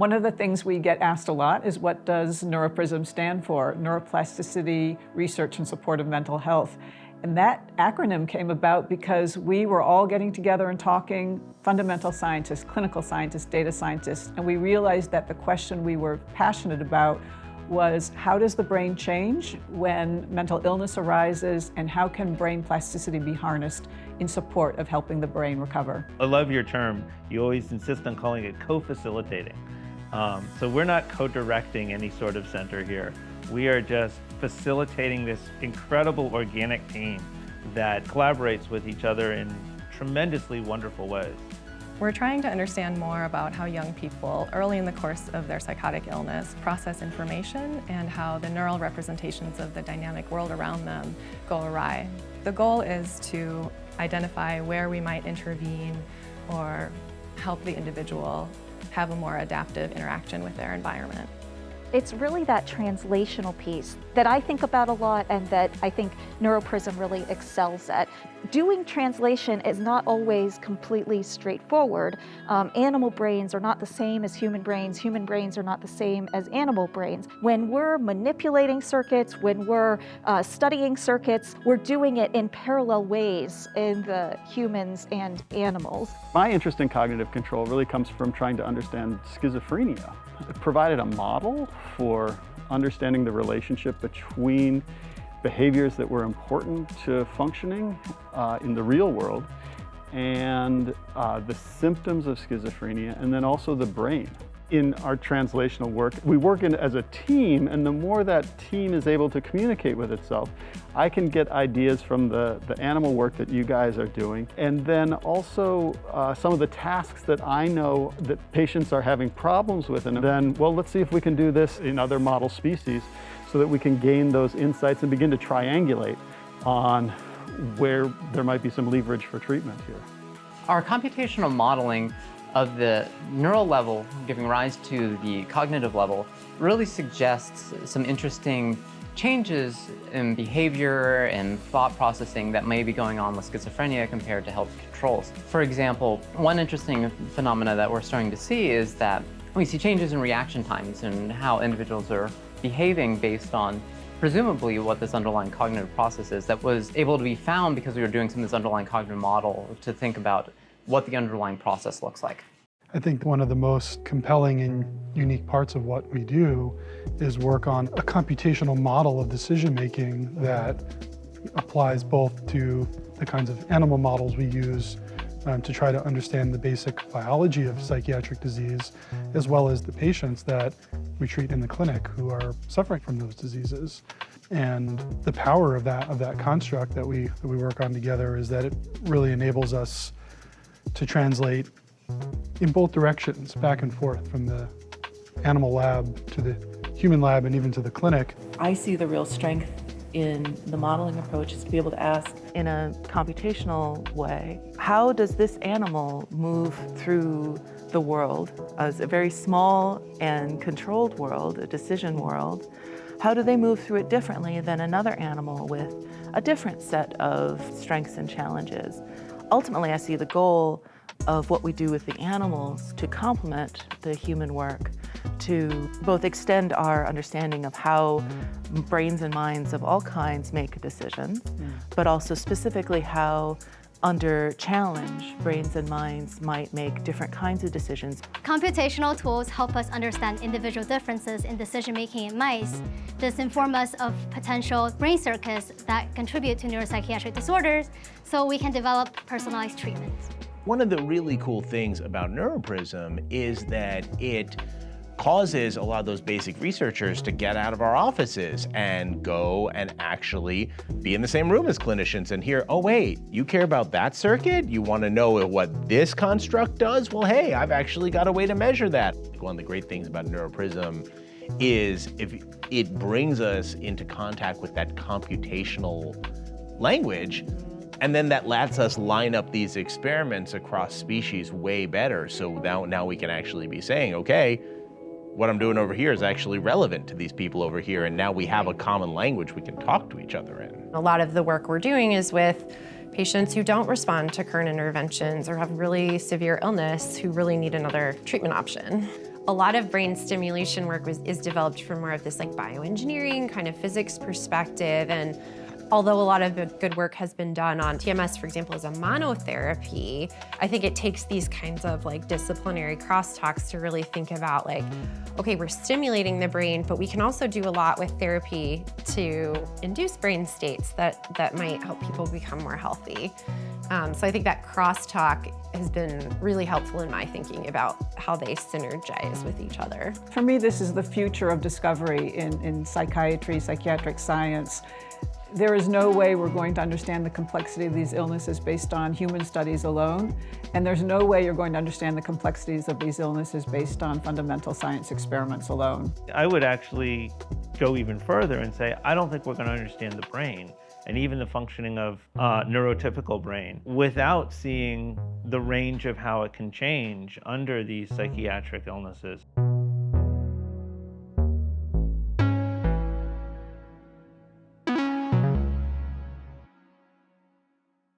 One of the things we get asked a lot is, what does NeuroPRSM stand for? Neuroplasticity, Research and Support of Mental Health. And that acronym came about because we were all getting together and talking, fundamental scientists, clinical scientists, data scientists, and we realized that the question we were passionate about was, how does the brain change when mental illness arises, and how can brain plasticity be harnessed in support of helping the brain recover? I love your term. You always insist on calling it co-facilitating. So we're not co-directing any sort of center here. We are just facilitating this incredible organic team that collaborates with each other in tremendously wonderful ways. We're trying to understand more about how young people, early in the course of their psychotic illness, process information and how the neural representations of the dynamic world around them go awry. The goal is to identify where we might intervene or help the individual have a more adaptive interaction with their environment. It's really that translational piece that I think about a lot and that I think NeuroPRSM really excels at. Doing translation is not always completely straightforward. Animal brains are not the same as human brains are not the same as animal brains. When we're manipulating circuits, when we're studying circuits, we're doing it in parallel ways in the humans and animals. My interest in cognitive control really comes from trying to understand schizophrenia. It provided a model for understanding the relationship between behaviors that were important to functioning in the real world and the symptoms of schizophrenia, and then also the brain. In our translational work, we work as a team, and the more that team is able to communicate with itself, I can get ideas from the animal work that you guys are doing, and then also some of the tasks that I know that patients are having problems with, and then, well, let's see if we can do this in other model species so that we can gain those insights and begin to triangulate on where there might be some leverage for treatment here. Our computational modeling of the neural level giving rise to the cognitive level really suggests some interesting changes in behavior and thought processing that may be going on with schizophrenia compared to healthy controls. For example, one interesting phenomena that we're starting to see is that we see changes in reaction times and how individuals are behaving based on presumably what this underlying cognitive process is that was able to be found because we were doing some of this underlying cognitive model to think about what the underlying process looks like. I think one of the most compelling and unique parts of what we do is work on a computational model of decision-making that applies both to the kinds of animal models we use to try to understand the basic biology of psychiatric disease, as well as the patients that we treat in the clinic who are suffering from those diseases. And the power of that construct that we work on together is that it really enables us to translate in both directions, back and forth, from the animal lab to the human lab and even to the clinic. I see the real strength in the modeling approach is to be able to ask in a computational way, how does this animal move through the world as a very small and controlled world, a decision world? How do they move through it differently than another animal with a different set of strengths and challenges? Ultimately, I see the goal of what we do with the animals to complement the human work, to both extend our understanding of how brains and minds of all kinds make decisions, but also specifically how, under challenge, brains and minds might make different kinds of decisions. Computational tools help us understand individual differences in decision-making in mice. This informs us of potential brain circuits that contribute to neuropsychiatric disorders, so we can develop personalized treatments. One of the really cool things about NeuroPRSM is that it causes a lot of those basic researchers to get out of our offices and go and actually be in the same room as clinicians and hear, oh wait, you care about that circuit? You want to know what this construct does? Well, hey, I've actually got a way to measure that. One of the great things about NeuroPRSM is if it brings us into contact with that computational language, and then that lets us line up these experiments across species way better. So now we can actually be saying, okay, what I'm doing over here is actually relevant to these people over here, and now we have a common language we can talk to each other in. A lot of the work we're doing is with patients who don't respond to current interventions or have really severe illness who really need another treatment option. A lot of brain stimulation work is developed from more of this like bioengineering kind of physics perspective, and although a lot of good work has been done on TMS, for example, as a monotherapy, I think it takes these kinds of like disciplinary crosstalks to really think about like, okay, we're stimulating the brain, but we can also do a lot with therapy to induce brain states that might help people become more healthy. So I think that crosstalk has been really helpful in my thinking about how they synergize with each other. For me, this is the future of discovery in psychiatry, psychiatric science. There is no way we're going to understand the complexity of these illnesses based on human studies alone, and there's no way you're going to understand the complexities of these illnesses based on fundamental science experiments alone. I would actually go even further and say, I don't think we're going to understand the brain and even the functioning of neurotypical brain without seeing the range of how it can change under these psychiatric illnesses.